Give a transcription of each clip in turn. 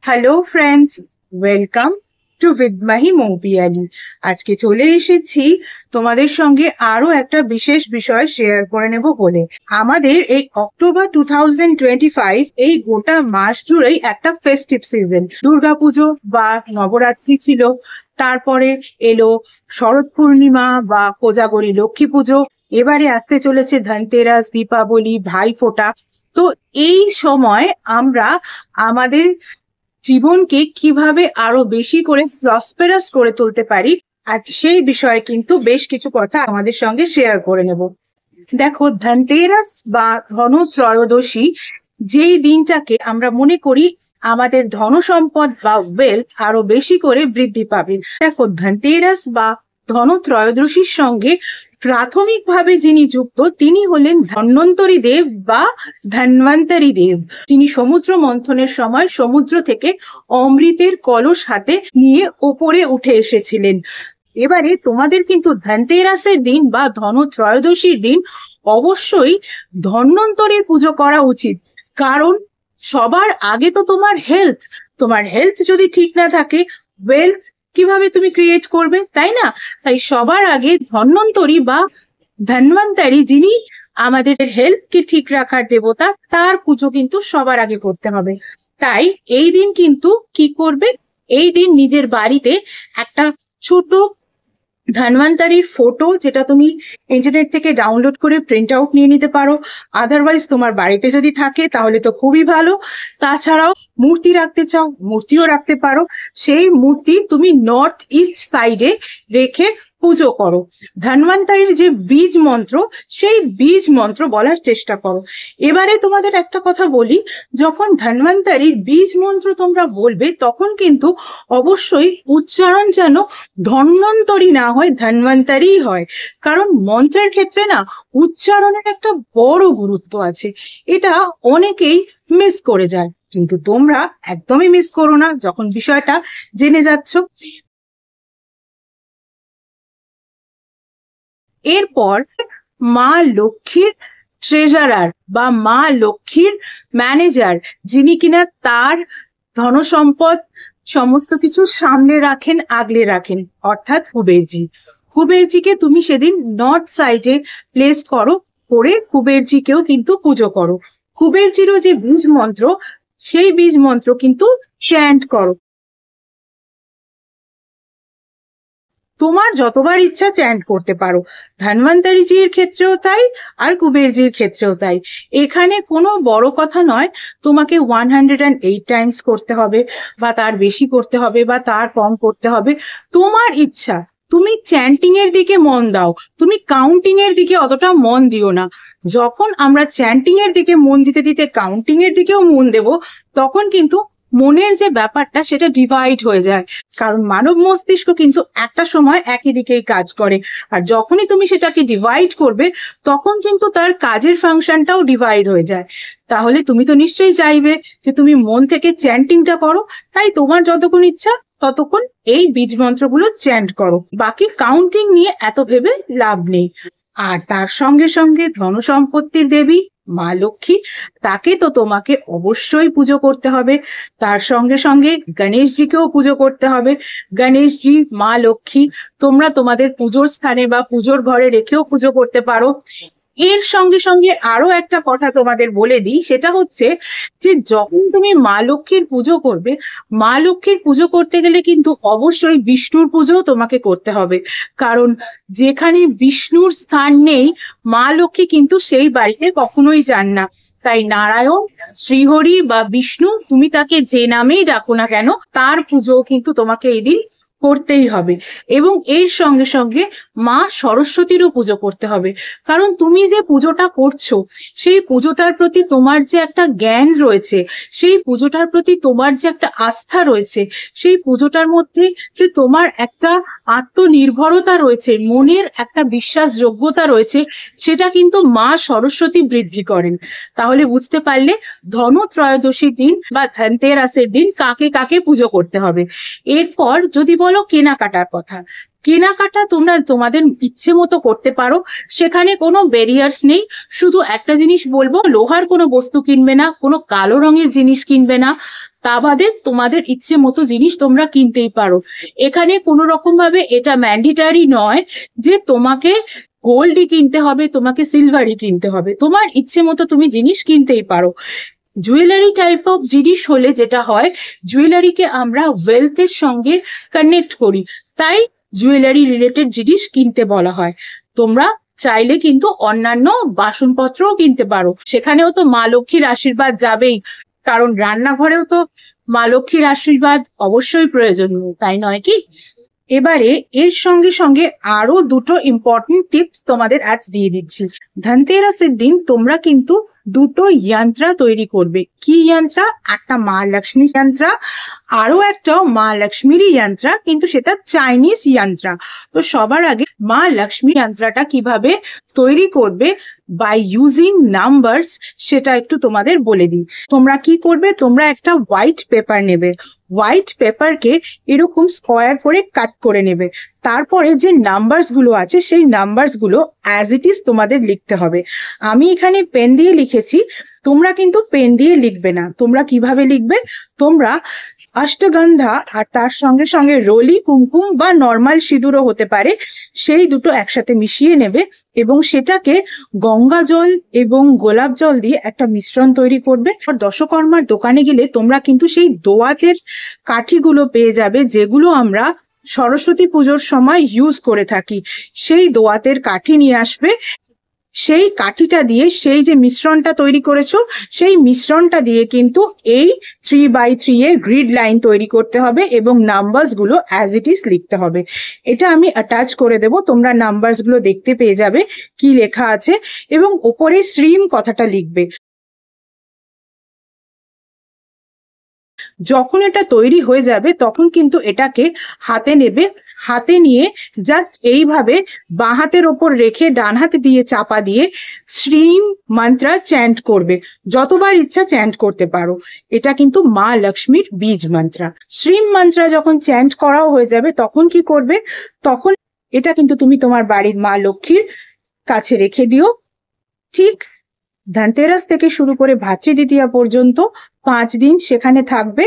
Hello friends, welcome to with Mahi Moupiyali. আজকে চলে এসেছি তোমাদের সঙ্গে আরো একটা বিশেষ বিষয় শেয়ার করে নেব বলে। আমাদের এই অক্টোবর 2025 এই গোটা মাস জুড়েই একটা ফেস্টিভ সিজন, দুর্গাপুজো বা নবরাত্রি ছিল, তারপরে এলো শরৎ পূর্ণিমা বা কোজাগরী লক্ষ্মী পুজো, এবারে আসতে চলেছে ধনতেরাস, দীপাবলি, ভাইফোঁটা। তো এই সময় আমরা আমাদের জীবনকে কিভাবে আরো বেশি করে প্রসপেরাস করে তুলতে পারি, আজ সেই বিষয়ে কিন্তু বেশ কিছু কথা আমাদের সঙ্গে শেয়ার করে নেব। দেখো, ধনতেরাস বা ধনত্রয়োদশী যেই দিনটাকে আমরা মনে করি আমাদের ধন সম্পদ বা ওয়েলথ আরো বেশি করে বৃদ্ধি পাবে। দেখো, ধনতেরাস বা ধনত্রয়োদশীর সঙ্গে প্রাথমিকভাবে যিনি যুক্ত তিনি হলেন ধন্বন্তরী দেব বা ধন্বন্তরী দেব। তিনি সমুদ্র মন্থনের সময় সমুদ্র থেকে অমৃতের কলস হাতে নিয়ে ওপরে উঠে এসেছিলেন। এবারে তোমাদের কিন্তু ধনতেরাসের দিন বা ধনত্রয়োদশীর দিন অবশ্যই ধন্বন্তরীর পুজো করা উচিত, কারণ সবার আগে তো তোমার হেলথ যদি ঠিক না থাকে, ওয়েলথ কিভাবে তুমি ক্রিয়েট করবে, তাই না? তাই সবার আগে ধন্বন্তরী বা ধন্বন্তরী, যিনি আমাদের হেলথকে ঠিক রাখার দেবতা, তার পুজো কিন্তু সবার আগে করতে হবে। তাই এই দিন কিন্তু কি করবে, এই দিন নিজের বাড়িতে একটা ছোট ধন্বন্তরীর ফটো, যেটা তুমি ইন্টারনেট থেকে ডাউনলোড করে প্রিন্ট আউট নিয়ে নিতে পারো, আদারওয়াইজ তোমার বাড়িতে যদি থাকে তাহলে তো খুবই ভালো। তাছাড়াও মূর্তি রাখতে চাও, মূর্তিও রাখতে পারো। সেই মূর্তি তুমি নর্থ ইস্ট সাইডে রেখে পুজো করো। ধন্বন্তরীর যে বীজ মন্ত্র, সেই বীজ মন্ত্র বলার চেষ্টা করো। এবারে তোমাদের একটা কথা বলি, যখন ধন্বন্তরীর বীজ মন্ত্র তোমরা বলবে তখন কিন্তু অবশ্যই উচ্চারণ যেন ধন্বন্তরী না হয়, ধন্বন্তরী হয়। কারণ মন্ত্রের ক্ষেত্রে না উচ্চারণের একটা বড় গুরুত্ব আছে, এটা অনেকেই মিস করে যায়, কিন্তু তোমরা একদমই মিস করো না যখন বিষয়টা জেনে যাচ্ছ। এরপর মা লক্ষ্মীর ট্রেজারার বা মা লক্ষ্মীর ম্যানেজার, যিনি কিনা তার ধনসম্পদ সমস্ত কিছু সামনে রাখেন, আগলে রাখেন, অর্থাৎ কুবেরজিকে তুমি সেদিন নর্থ সাইডে প্লেস করো, করে কুবেরজিকেও কিন্তু পুজো করো। কুবেরজিরও যে বীজ মন্ত্র, সেই বীজ মন্ত্র কিন্তু চ্যান্ট করো। তোমার যতবার ইচ্ছা চ্যান্ট করতে পারো, ধন্বন্তরীজির ক্ষেত্রেও তাই আর কুবেরজির ক্ষেত্রেও তাই। এখানে কোনো বড় কথা নয় তোমাকে 108 টাইমস করতে হবে বা তার বেশি করতে হবে বা তার কম করতে হবে, তোমার ইচ্ছা। তুমি চ্যান্টিং এর দিকে মন দাও, তুমি কাউন্টিং এর দিকে অতটা মন দিও না। যখন আমরা চ্যান্টিং এর দিকে মন দিতে দিতে কাউন্টিং এর দিকেও মন দেব, তখন কিন্তু মনের যে ব্যাপারটা সেটা ডিভাইড হয়ে যায়। কারণ মানব মস্তিষ্ক কিন্তু একটা সময় একই দিকেই কাজ করে, আর যখনই তুমি সেটাকে ডিভাইড করবে তখন কিন্তু তার কাজের ফাংশনটাও ডিভাইড হয়ে যায়। তাহলে তুমি তো নিশ্চয়ই চাইবে যে তুমি মন থেকে চ্যান্টিংটা করো, তাই তোমার যতক্ষণ ইচ্ছা ততক্ষণ এই বীজ মন্ত্রগুলো চ্যান্ট করো, বাকি কাউন্টিং নিয়ে এত ভেবে লাভ নেই। আর তার সঙ্গে সঙ্গে ধন সম্পত্তির দেবী মা লক্ষ্মী, তাকে তো তোমাকে অবশ্যই পুজো করতে হবে। তার সঙ্গে সঙ্গে গণেশজিকেও পুজো করতে হবে। গণেশজি, মা লক্ষ্মী তোমরা তোমাদের পুজোর স্থানে বা পুজোর ঘরে রেখেও পুজো করতে পারো। এর সঙ্গে সঙ্গে আরো একটা কথা তোমাদের বলে দিই, সেটা হচ্ছে যে যখন তুমি মা লক্ষ্মীর পুজো করবে, মা লক্ষ্মীর পুজো করতে গেলে কিন্তু অবশ্যই বিষ্ণুর পুজোও তোমাকে করতে হবে। কারণ যেখানে বিষ্ণুর স্থান নেই, মা লক্ষ্মী কিন্তু সেই বাড়িতে কখনোই যান না। তাই নারায়ণ, শ্রীহরি বা বিষ্ণু, তুমি তাকে যে নামেই ডাকো না কেন, তার পুজো কিন্তু তোমাকে এই দিন করতেই হবে। এবং এর সঙ্গে সঙ্গে মা সরস্বতীরও পুজো করতে হবে, কারণ তুমি যে পুজোটা করছো সেই পুজোটার প্রতি তোমার যে একটা জ্ঞান রয়েছে, সেই পুজোটার প্রতি তোমার যে একটা আস্থা রয়েছে, সেই পুজোটার মধ্যে যে তোমার একটা আত্মনির্ভরতা রয়েছে, মনের একটা বিশ্বাসযোগ্যতা রয়েছে, সেটা কিন্তু মা সরস্বতী বৃদ্ধি করেন। তাহলে বুঝতে পারলে ধনত্রয়োদশীর দিন বা ধনতেরাসের দিন কাকে কাকে পুজো করতে হবে। এরপর যদি বলো কেনাকাটার কথা, কেনাকাটা তোমরা তোমাদের ইচ্ছে মতো করতে পারো, সেখানে কোনো ব্যারিয়ার্স নেই। শুধু একটা জিনিস বলবো, লোহার কোনো বস্তু কিনবে না, কোনো কালো রঙের জিনিস কিনবে না। তা বাদে তোমাদের ইচ্ছে মতো জিনিস তোমরা কিনতেই পারো। এখানে কোনো রকম ভাবে এটা ম্যান্ডেটারি নয় যে তোমাকে গোল্ডই কিনতে হবে, তোমাকে সিলভারই কিনতে হবে, তোমার ইচ্ছে মতো তুমি জিনিস কিনতেই পারো। জুয়েলারি টাইপ অফ জিনিস হলে যেটা হয়, জুয়েলারিকে আমরা ওয়েলথের সঙ্গে কানেক্ট করি, তাই জুয়েলারি রিলেটেড জিনিস কিনতে বলা হয়। তোমরা চাইলে কিন্তু অন্যান্য বাসনপত্রও কিনতে পারো, সেখানেও তো মা লক্ষ্মীর আশীর্বাদ যাবেই, কারণ রান্নাঘরেও তো মা লক্ষ্মীর আশীর্বাদ অবশ্যই প্রয়োজনীয়, তাই নয় কি? এবারে এর সঙ্গে সঙ্গে আরো দুটো ইম্পর্টেন্ট টিপস তোমাদের আজ দিয়ে দিচ্ছি। ধনতেরাসের দিন তোমরা কিন্তু দুটো যন্ত্র তৈরি করবে। কি যন্ত্র? একটা মা লক্ষ্মী যন্ত্র, আরো একটা মা লক্ষ্মীর যন্ত্র, কিন্তু সেটা চাইনিজ যন্ত্র। তো সবার আগে মা লক্ষ্মী যন্ত্রটা কিভাবে তৈরি করবে বাই ইউজিং নাম্বারস, সেটা একটু তোমাদের বলে দিই। তোমরা কি করবে, তোমরা একটা হোয়াইট পেপার নেবে, হোয়াইট পেপারকে এরকম স্কোয়ার করে কাট করে নেবে, তারপরে যে নাম্বারস গুলো আছে সেই নাম্বারস গুলো অ্যাজ ইট ইজ তোমাদের লিখতে হবে। আমি এখানে পেন দিয়ে লিখেছি, তোমরা কিন্তু পেন দিয়ে লিখবে না। তোমরা কিভাবে লিখবে, তোমরা অষ্টগন্ধা আর তার সঙ্গে সঙ্গে রোলি কুমকুম বা নর্মাল সিঁদুরও হতে পারে, সেই দুটো একসাথে মিশিয়ে নেবে এবং সেটাকে গঙ্গা জল এবং গোলাপ জল দিয়ে একটা মিশ্রণ তৈরি করবে। আর দশকর্মার দোকানে গেলে তোমরা কিন্তু সেই দোয়াতের কাঠিগুলো পেয়ে যাবে, যেগুলো আমরা সরস্বতী পুজোর সময় ইউজ করে থাকি। সেই দোয়াতের কাঠি নিয়ে আসবে, সেই কাঠিটা দিয়ে সেই যে মিশ্রণটা তৈরি করেছো সেই মিশ্রণটা দিয়ে কিন্তু এই 3x3 এর গ্রিড লাইন তৈরি করতে হবে এবং নাম্বারস গুলো অ্যাজ ইট ইজ লিখতে হবে। এটা আমি অ্যাটাচ করে দেব, তোমরা নাম্বারস গুলো দেখতে পেয়ে যাবে কি লেখা আছে, এবং ওপরে শ্রীম কথাটা লিখবে। যখন এটা তৈরি হয়ে যাবে তখন কিন্তু এটাকে হাতে নেবে, হাতে নিয়ে জাস্ট এইভাবে বাঁ হাতের ওপর রেখে ডান হাতে দিয়ে চাপা দিয়ে শ্রীম মন্ত্র চ্যান্ট করবে, যতবার ইচ্ছা চ্যান্ট করতে পারো। এটা কিন্তু মা লক্ষ্মীর বীজ মন্ত্র। শ্রীম মন্ত্র যখন চ্যান্ট করাও হয়ে যাবে তখন কি করবে, তখন এটা কিন্তু তুমি তোমার বাড়ির মা লক্ষ্মীর কাছে রেখে দিও। ঠিক ধনতেরাস থেকে শুরু করে ভাতৃদ্বিতীয়া পর্যন্ত 5 দিন সেখানে থাকবে।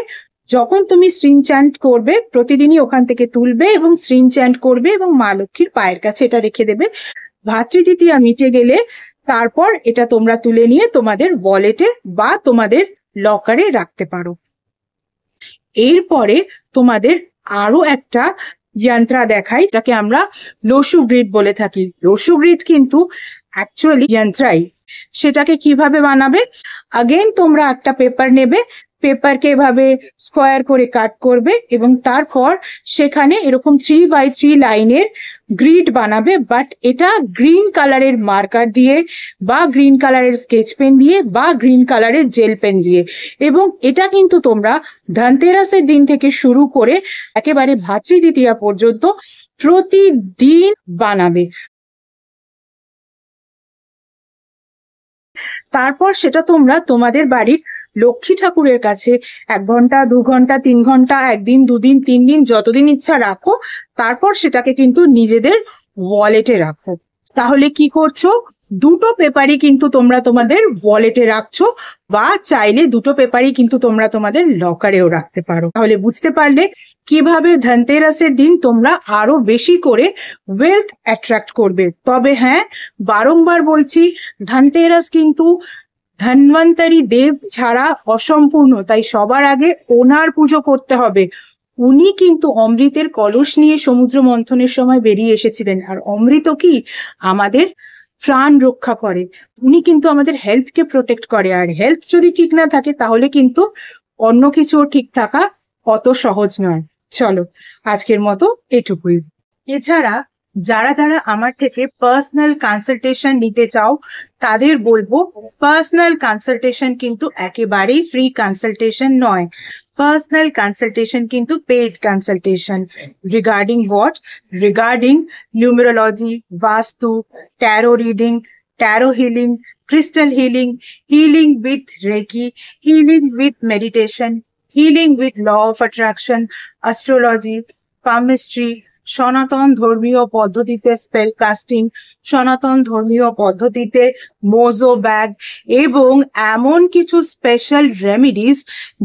যখন তুমি শ্রীম চ্যান্ট করবে প্রতিদিনই ওখান থেকে তুলবে এবং শ্রীম চ্যান্ট করবে এবং মা লক্ষ্মীর পায়ের কাছে এটা রেখে দেবে। ভাতৃদ্বিতীয়া মিটে গেলে তারপর এটা তোমরা তুলে নিয়ে তোমাদের ওয়ালেটে বা তোমাদের লকারে রাখতে পারো। এরপরে তোমাদের আরো একটা যন্ত্র দেখাই, এটাকে আমরা লসু গ্রিড বলে থাকি। লসু গ্রিড কিন্তু অ্যাকচুয়ালি যন্ত্রাই। সেটাকে কিভাবে বানাবে, अगेन তোমরা একটা পেপার নেবে, পেপারকে এভাবে স্কোয়ার করে কাট করবে এবং তারপর সেখানে এরকম 3x3 লাইনের গ্রিড বানাবে, বাট এটা গ্রিন কালারের মার্কার দিয়ে বা গ্রিন কালারের স্কেচ পেন দিয়ে বা গ্রিন কালারের জেল পেন দিয়ে। এবং এটা কিন্তু তোমরা ধনতেরাসের দিন থেকে শুরু করে একেবারে ভাতৃদ্বিতীয়া পর্যন্ত প্রতিদিন বানাবে। তারপর সেটা তোমরা তোমাদের বাড়ির লক্ষ্মী ঠাকুরের কাছে 1 ঘন্টা 2 ঘন্টা 3 ঘন্টা, 1 দিন 2 দিন 3 দিন যতদিন ইচ্ছা রাখো। তারপর সেটাকে কিন্তু নিজেদের ওয়ালেটে রাখো। তাহলে কি করছো, দুটো পেপারই কিন্তু তোমরা তোমাদের ওয়ালেটে রাখছো, বা চাইলে দুটো পেপারই কিন্তু তোমরা তোমাদের লকারেও রাখতে পারো। তাহলে বুঝতে পারলে কিভাবে ধনতেরাসের দিন তোমরা আরো বেশি করে ওয়েলথ অ্যাট্রাক্ট করবে। তবে হ্যাঁ, বারংবার বলছি, ধনতেরাস কিন্তু ধন্বন্তরী দেব ছাড়া অসম্পূর্ণ, তাই সবার আগে ওনার পুজো করতে হবে। উনি কিন্তু অমৃতের কলস নিয়ে সমুদ্র মন্থনের সময় বেরিয়ে এসেছিলেন, আর অমৃত কি আমাদের প্রাণ রক্ষা করে, উনি কিন্তু আমাদের হেলথকে প্রোটেক্ট করে। আর হেলথ যদি ঠিক না থাকে তাহলে কিন্তু অন্য কিছুও ঠিক থাকা অত সহজ নয়। চলো আজকের মতো এটুকুই। এছাড়া যারা যারা আমার থেকে পার্সোনাল কনসালটেশন নিতে চাও তাদের বলবো, পার্সোনাল কনসালটেশন কিন্তু একেবারেই ফ্রি কনসালটেশন নয়। পার্সোনাল কনসালটেশন কিন্তু paid consultation. Regarding what? Regarding numerology, vastu, tarot reading, tarot healing, crystal healing, healing with Reiki, healing with meditation, healing with law of attraction, astrology, palmistry, সনাতন ধর্মীয় পদ্ধতিতে spell casting, সনাতন ধর্মীয় পদ্ধতিতে Mojo bag এবং এমন কিছু স্পেশাল রেমিডিস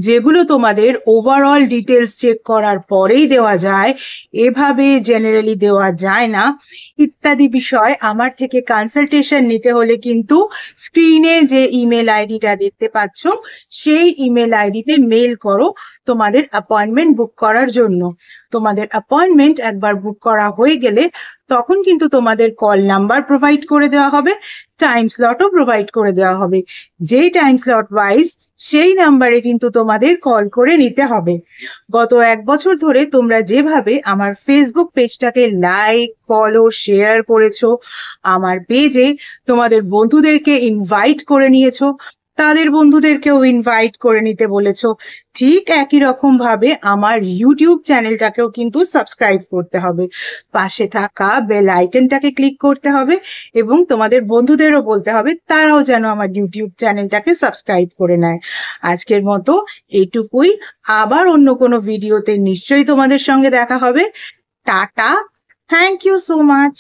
যেগুলো তোমাদের ওভারঅল ডিটেলস চেক করার পরেই দেওয়া যায়, এভাবে জেনারেলি দেওয়া যায় না ইত্যাদি বিষয় আমার থেকে কনসালটেশন নিতে হলে কিন্তু স্ক্রিনে যে ইমেল আইডিটা দেখতে পাচ্ছ সেই ইমেল আইডিতে মেল করো তোমাদের অ্যাপয়েন্টমেন্ট বুক করার জন্য। তোমাদের অ্যাপয়েন্টমেন্ট একবার বুক করা হয়ে গেলে তখন কিন্তু তোমাদের কল নাম্বার প্রোভাইড করে দেওয়া হবে, টাইম স্লটও প্রোভাইড করে দেওয়া হবে। যে টাইম স্লট ওয়াইজ সেই নাম্বারে কিন্তু তোমাদের কল করে নিতে হবে। গত 1 বছর ধরে তোমরা যেভাবে আমার ফেসবুক পেজটাকে লাইক, ফলো, শেয়ার করেছো, আমার পেজে তোমাদের বন্ধুদেরকে ইনভাইট করে নিয়েছো, তাদের বন্ধুদেরকেও ইনভাইট করে নিতে বলেছো, ঠিক একই রকম ভাবে আমার ইউটিউব চ্যানেলটাকেও কিন্তু সাবস্ক্রাইব করতে হবে। পাশে থাকা বেল আইকনটাকে ক্লিক করতে হবে এবং তোমাদের বন্ধুদেরও বলতে হবে তারাও যেন আমার ইউটিউব চ্যানেলটাকে সাবস্ক্রাইব করে নেয়। আজকের মতো এইটুকুই, আবার অন্য কোনো ভিডিওতে নিশ্চয়ই তোমাদের সঙ্গে দেখা হবে। Tata, thank you so much.